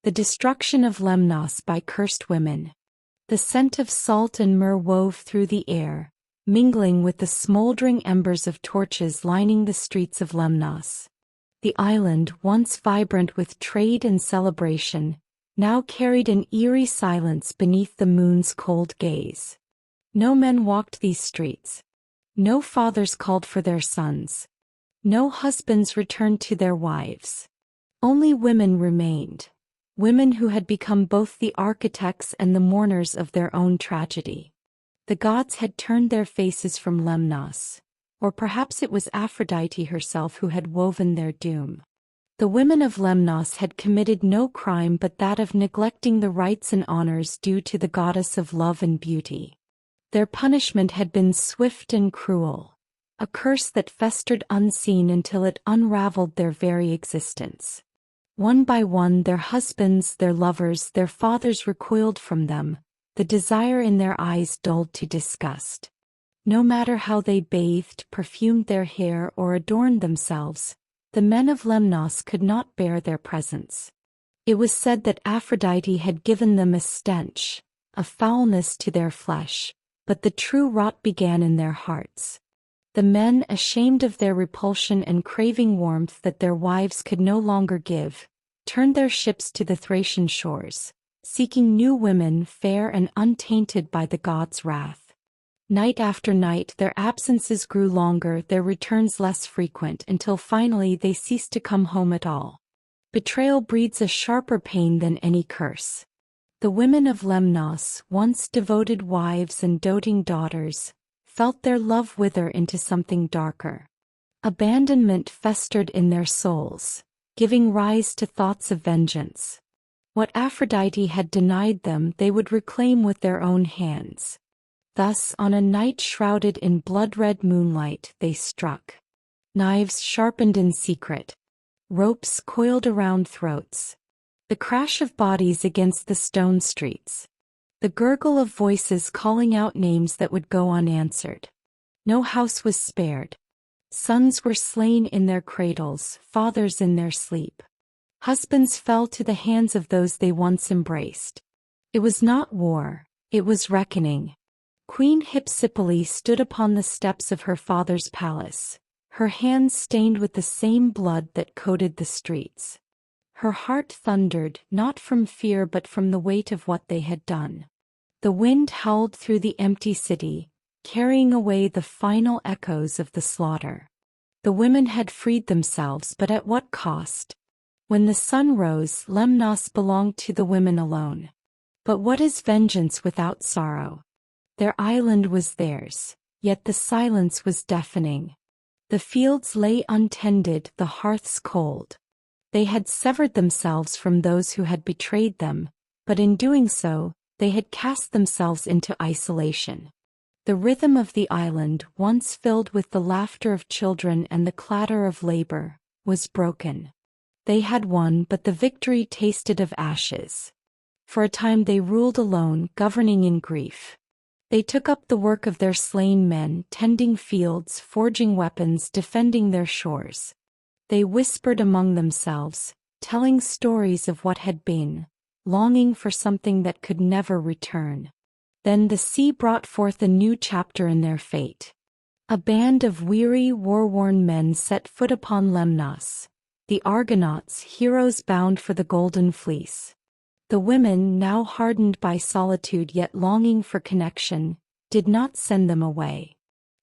The destruction of Lemnos by cursed women. The scent of salt and myrrh wove through the air, mingling with the smoldering embers of torches lining the streets of Lemnos. The island, once vibrant with trade and celebration, now carried an eerie silence beneath the moon's cold gaze. No men walked these streets. No fathers called for their sons. No husbands returned to their wives. Only women remained. Women who had become both the architects and the mourners of their own tragedy. The gods had turned their faces from Lemnos, or perhaps it was Aphrodite herself who had woven their doom. The women of Lemnos had committed no crime but that of neglecting the rights and honors due to the goddess of love and beauty. Their punishment had been swift and cruel, a curse that festered unseen until it unraveled their very existence. One by one their husbands, their lovers, their fathers recoiled from them, the desire in their eyes dulled to disgust. No matter how they bathed, perfumed their hair, or adorned themselves, the men of Lemnos could not bear their presence. It was said that Aphrodite had given them a stench, a foulness to their flesh, but the true rot began in their hearts. The men, ashamed of their repulsion and craving warmth that their wives could no longer give, turned their ships to the Thracian shores, seeking new women fair and untainted by the gods' wrath. Night after night their absences grew longer, their returns less frequent, until finally they ceased to come home at all. Betrayal breeds a sharper pain than any curse. The women of Lemnos, once devoted wives and doting daughters, felt their love wither into something darker. Abandonment festered in their souls, giving rise to thoughts of vengeance. What Aphrodite had denied them they would reclaim with their own hands. Thus, on a night shrouded in blood-red moonlight, they struck. Knives sharpened in secret. Ropes coiled around throats. The crash of bodies against the stone streets. The gurgle of voices calling out names that would go unanswered. No house was spared. Sons were slain in their cradles, fathers in their sleep. Husbands fell to the hands of those they once embraced. It was not war, it was reckoning. Queen Hypsipyle stood upon the steps of her father's palace, her hands stained with the same blood that coated the streets. Her heart thundered, not from fear but from the weight of what they had done. The wind howled through the empty city, carrying away the final echoes of the slaughter. The women had freed themselves, but at what cost? When the sun rose, Lemnos belonged to the women alone. But what is vengeance without sorrow? Their island was theirs, yet the silence was deafening. The fields lay untended, the hearths cold. They had severed themselves from those who had betrayed them, but in doing so, they had cast themselves into isolation. The rhythm of the island, once filled with the laughter of children and the clatter of labor, was broken. They had won, but the victory tasted of ashes. For a time they ruled alone, governing in grief. They took up the work of their slain men, tending fields, forging weapons, defending their shores. They whispered among themselves, telling stories of what had been, longing for something that could never return. Then the sea brought forth a new chapter in their fate. A band of weary, war-worn men set foot upon Lemnos, the Argonauts, heroes bound for the Golden Fleece. The women, now hardened by solitude yet longing for connection, did not send them away.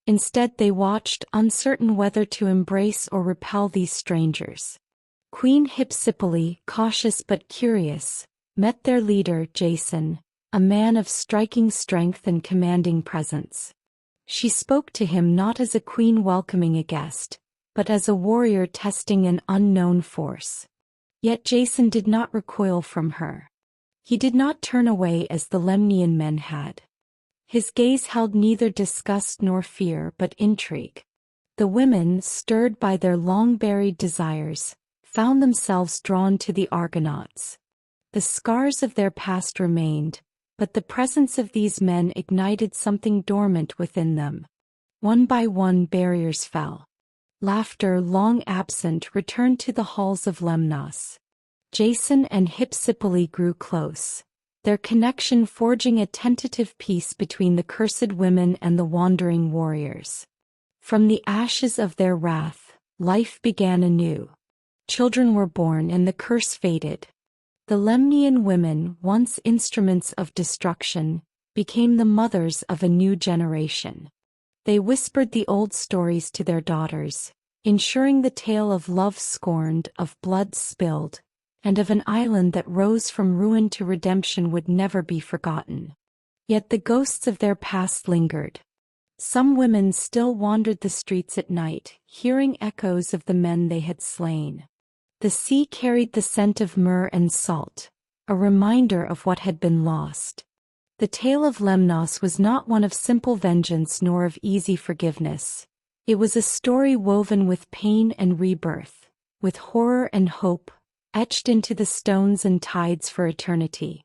Instead they watched, uncertain whether to embrace or repel these strangers. Queen Hypsipyle, cautious but curious, met their leader, Jason, a man of striking strength and commanding presence. She spoke to him not as a queen welcoming a guest, but as a warrior testing an unknown force. Yet Jason did not recoil from her. He did not turn away as the Lemnian men had. His gaze held neither disgust nor fear but intrigue. The women, stirred by their long-buried desires, found themselves drawn to the Argonauts. The scars of their past remained, but the presence of these men ignited something dormant within them. One by one barriers fell. Laughter, long absent, returned to the halls of Lemnos. Jason and Hypsipyle grew close, their connection forging a tentative peace between the cursed women and the wandering warriors. From the ashes of their wrath, life began anew. Children were born and the curse faded. The Lemnian women, once instruments of destruction, became the mothers of a new generation. They whispered the old stories to their daughters, ensuring the tale of love scorned, of blood spilled, and of an island that rose from ruin to redemption would never be forgotten. Yet the ghosts of their past lingered. Some women still wandered the streets at night, hearing echoes of the men they had slain. The sea carried the scent of myrrh and salt, a reminder of what had been lost. The tale of Lemnos was not one of simple vengeance nor of easy forgiveness. It was a story woven with pain and rebirth, with horror and hope, etched into the stones and tides for eternity.